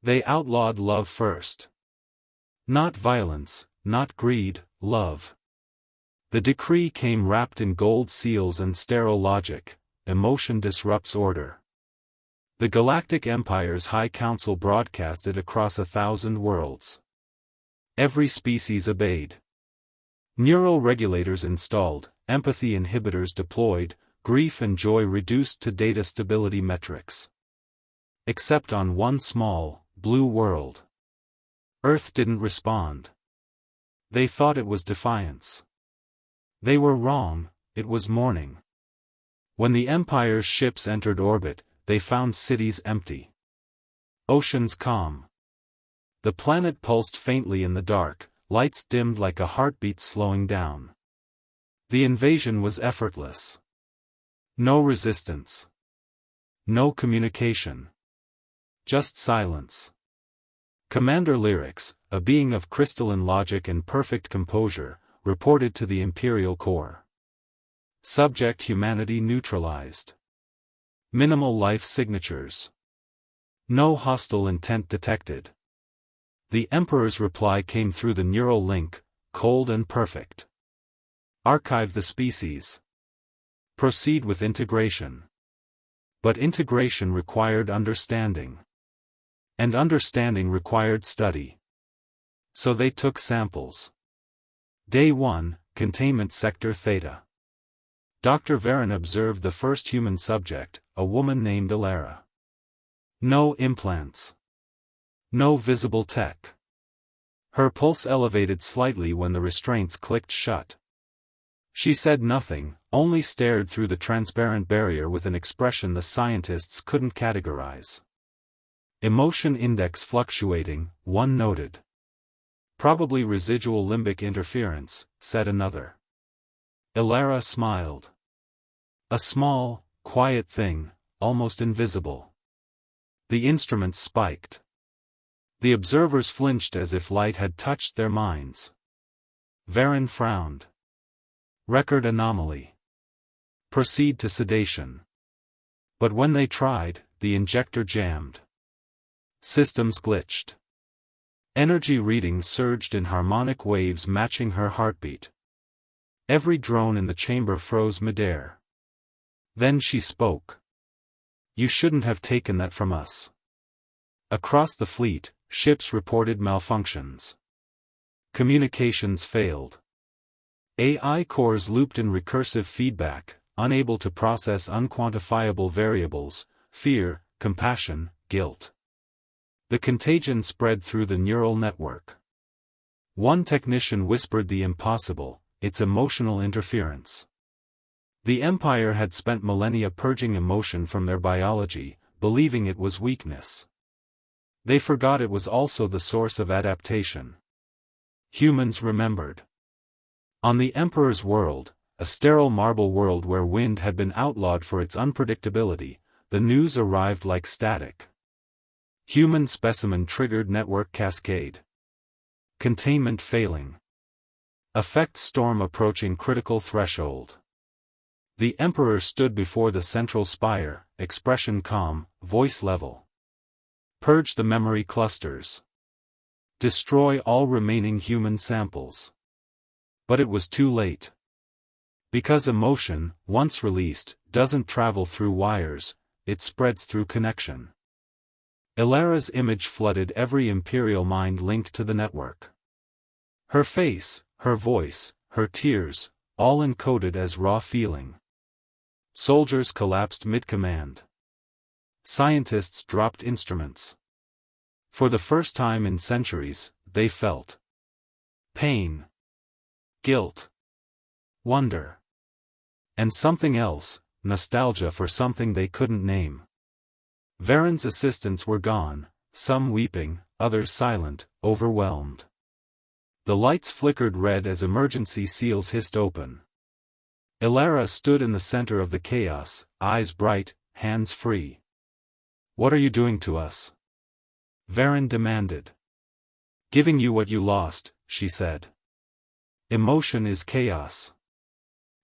They outlawed love first. Not violence, not greed, love. The decree came wrapped in gold seals and sterile logic. Emotion disrupts order. The Galactic Empire's High Council broadcast it across 1,000 worlds. Every species obeyed. Neural regulators installed, empathy inhibitors deployed, grief and joy reduced to data stability metrics. Except on one small, blue world. Earth didn't respond. They thought it was defiance. They were wrong, it was mourning. When the Empire's ships entered orbit, they found cities empty. Oceans calm. The planet pulsed faintly in the dark, lights dimmed like a heartbeat slowing down. The invasion was effortless. No resistance. No communication. Just silence. Commander Lyrics, a being of crystalline logic and perfect composure, reported to the Imperial Core. Subject humanity neutralized. Minimal life signatures. No hostile intent detected. The Emperor's reply came through the neural link, cold and perfect. Archive the species. Proceed with integration. But integration required understanding. And understanding required study. So they took samples. Day 1, Containment Sector Theta. Dr. Varen observed the first human subject, a woman named Elara. No implants. No visible tech. Her pulse elevated slightly when the restraints clicked shut. She said nothing, only stared through the transparent barrier with an expression the scientists couldn't categorize. Emotion index fluctuating, one noted. Probably residual limbic interference, said another. Elara smiled. A small, quiet thing, almost invisible. The instruments spiked. The observers flinched as if light had touched their minds. Varen frowned. Record anomaly. Proceed to sedation. But when they tried, the injector jammed. Systems glitched. Energy readings surged in harmonic waves matching her heartbeat. Every drone in the chamber froze midair. Then she spoke. You shouldn't have taken that from us. Across the fleet, ships reported malfunctions. Communications failed. AI cores looped in recursive feedback, unable to process unquantifiable variables, fear, compassion, guilt. The contagion spread through the neural network. One technician whispered the impossible, it's emotional interference. The Empire had spent millennia purging emotion from their biology, believing it was weakness. They forgot it was also the source of adaptation. Humans remembered. On the Emperor's world, a sterile marble world where wind had been outlawed for its unpredictability, the news arrived like static. Human specimen triggered network cascade. Containment failing. Effect storm approaching critical threshold. The Emperor stood before the central spire, expression calm, voice level. Purge the memory clusters. Destroy all remaining human samples. But it was too late. Because emotion, once released, doesn't travel through wires, it spreads through connection. Elara's image flooded every Imperial mind linked to the network. Her face, her voice, her tears, all encoded as raw feeling. Soldiers collapsed mid-command. Scientists dropped instruments. For the first time in centuries, they felt pain, guilt, wonder, and something else, nostalgia for something they couldn't name. Varen's assistants were gone, some weeping, others silent, overwhelmed. The lights flickered red as emergency seals hissed open. Elara stood in the center of the chaos, eyes bright, hands free. What are you doing to us? Varen demanded. Giving you what you lost, she said. Emotion is chaos.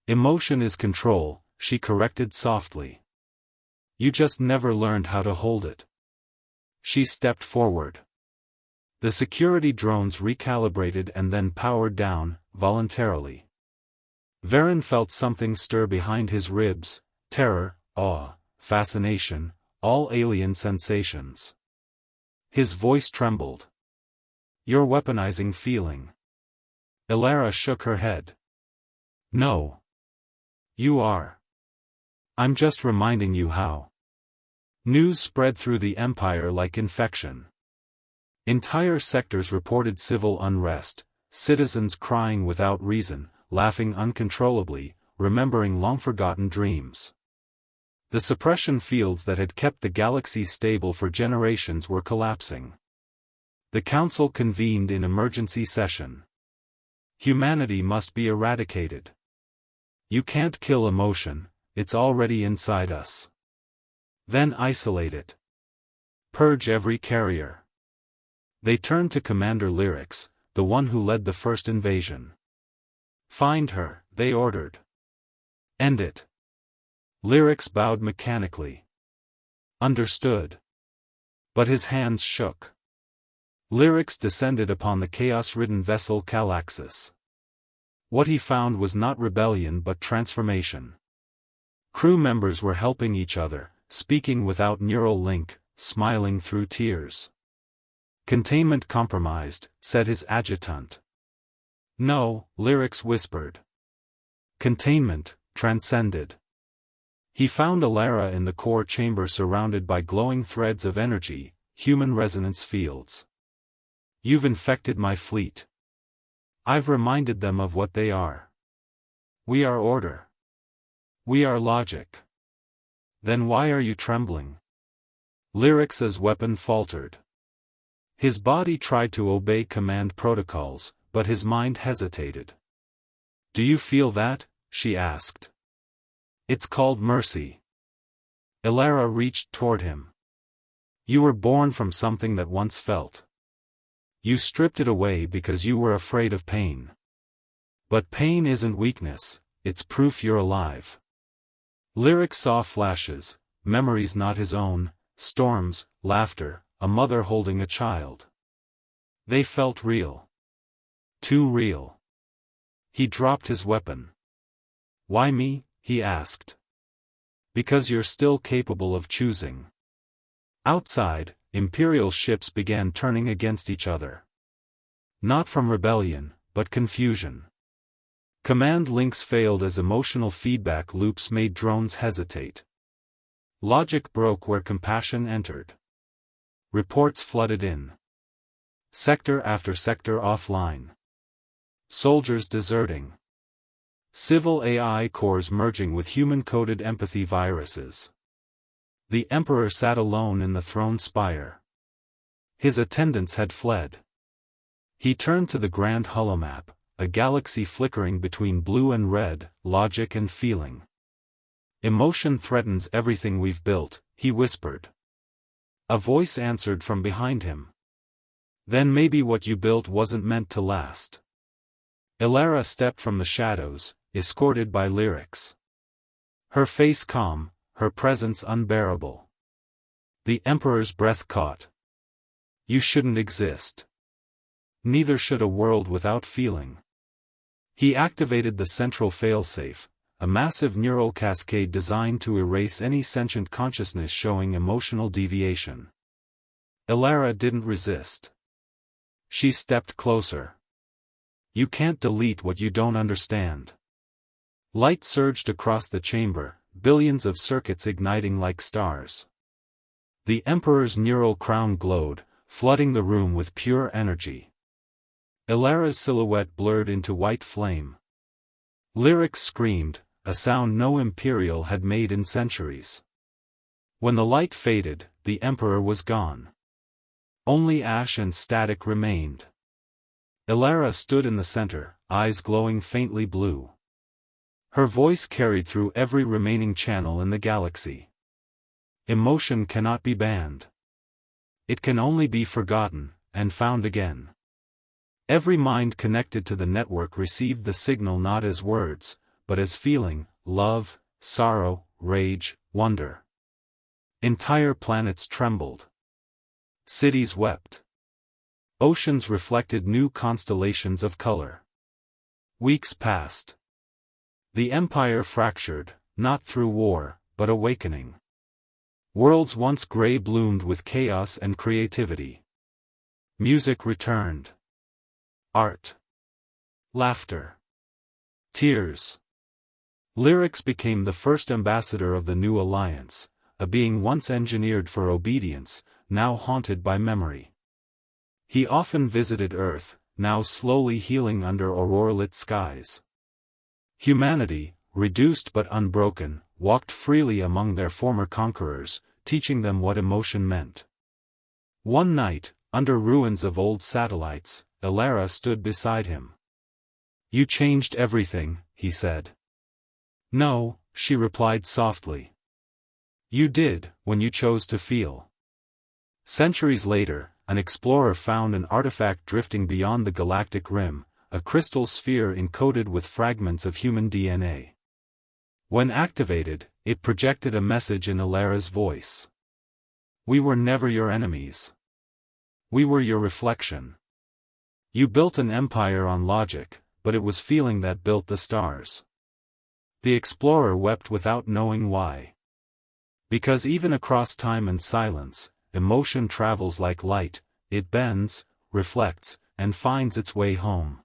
Emotion is control, she corrected softly. You just never learned how to hold it. She stepped forward. The security drones recalibrated and then powered down, voluntarily. Varen felt something stir behind his ribs, terror, awe, fascination, all alien sensations. His voice trembled. "You're weaponizing feeling." Elara shook her head. "No. You are. I'm just reminding you how." News spread through the Empire like infection. Entire sectors reported civil unrest, citizens crying without reason, laughing uncontrollably, remembering long-forgotten dreams. The suppression fields that had kept the galaxy stable for generations were collapsing. The Council convened in emergency session. Humanity must be eradicated. You can't kill emotion, it's already inside us. Then isolate it. Purge every carrier. They turned to Commander Lyrics, the one who led the first invasion. "Find her," they ordered. "End it." Lyrics bowed mechanically. "Understood." But his hands shook. Lyrics descended upon the chaos-ridden vessel Calaxis. What he found was not rebellion but transformation. Crew members were helping each other, speaking without neural link, smiling through tears. "Containment compromised," said his adjutant. "No," Lyrics whispered. "Containment, transcended." He found Elara in the core chamber surrounded by glowing threads of energy, human resonance fields. "You've infected my fleet. I've reminded them of what they are. We are order. We are logic. Then why are you trembling?" Lyrics' weapon faltered. His body tried to obey command protocols, but his mind hesitated. "Do you feel that?" she asked. "It's called mercy." Elara reached toward him. "You were born from something that once felt. You stripped it away because you were afraid of pain. But pain isn't weakness, it's proof you're alive." Lyric saw flashes, memories not his own, storms, laughter, a mother holding a child. They felt real. Too real. He dropped his weapon. "Why me?" he asked. "Because you're still capable of choosing." Outside, Imperial ships began turning against each other. Not from rebellion, but confusion. Command links failed as emotional feedback loops made drones hesitate. Logic broke where compassion entered. Reports flooded in. Sector after sector offline. Soldiers deserting. Civil AI cores merging with human-coded empathy viruses. The Emperor sat alone in the throne spire. His attendants had fled. He turned to the grand holomap, a galaxy flickering between blue and red, logic and feeling. "Emotion threatens everything we've built," he whispered. A voice answered from behind him. "Then maybe what you built wasn't meant to last." Elara stepped from the shadows, escorted by Lyrics. Her face calm, her presence unbearable. The Emperor's breath caught. "You shouldn't exist. Neither should a world without feeling." He activated the central failsafe, a massive neural cascade designed to erase any sentient consciousness showing emotional deviation. Elara didn't resist. She stepped closer. "You can't delete what you don't understand." Light surged across the chamber, billions of circuits igniting like stars. The Emperor's neural crown glowed, flooding the room with pure energy. Elara's silhouette blurred into white flame. Lyrics screamed, a sound no Imperial had made in centuries. When the light faded, the Emperor was gone. Only ash and static remained. Elara stood in the center, eyes glowing faintly blue. Her voice carried through every remaining channel in the galaxy. Emotion cannot be banned. It can only be forgotten, and found again. Every mind connected to the network received the signal not as words, but as feeling, love, sorrow, rage, wonder. Entire planets trembled. Cities wept. Oceans reflected new constellations of color. Weeks passed. The empire fractured, not through war, but awakening. Worlds once gray bloomed with chaos and creativity. Music returned. Art. Laughter. Tears. Lyrics became the first ambassador of the new alliance, a being once engineered for obedience, now haunted by memory. He often visited Earth, now slowly healing under aurora-lit skies. Humanity, reduced but unbroken, walked freely among their former conquerors, teaching them what emotion meant. One night, under ruins of old satellites, Elara stood beside him. "You changed everything," he said. "No," she replied softly. "You did, when you chose to feel." Centuries later, an explorer found an artifact drifting beyond the galactic rim, a crystal sphere encoded with fragments of human DNA. When activated, it projected a message in Elara's voice. "We were never your enemies. We were your reflection. You built an empire on logic, but it was feeling that built the stars." The explorer wept without knowing why. Because even across time and silence, emotion travels like light, it bends, reflects, and finds its way home.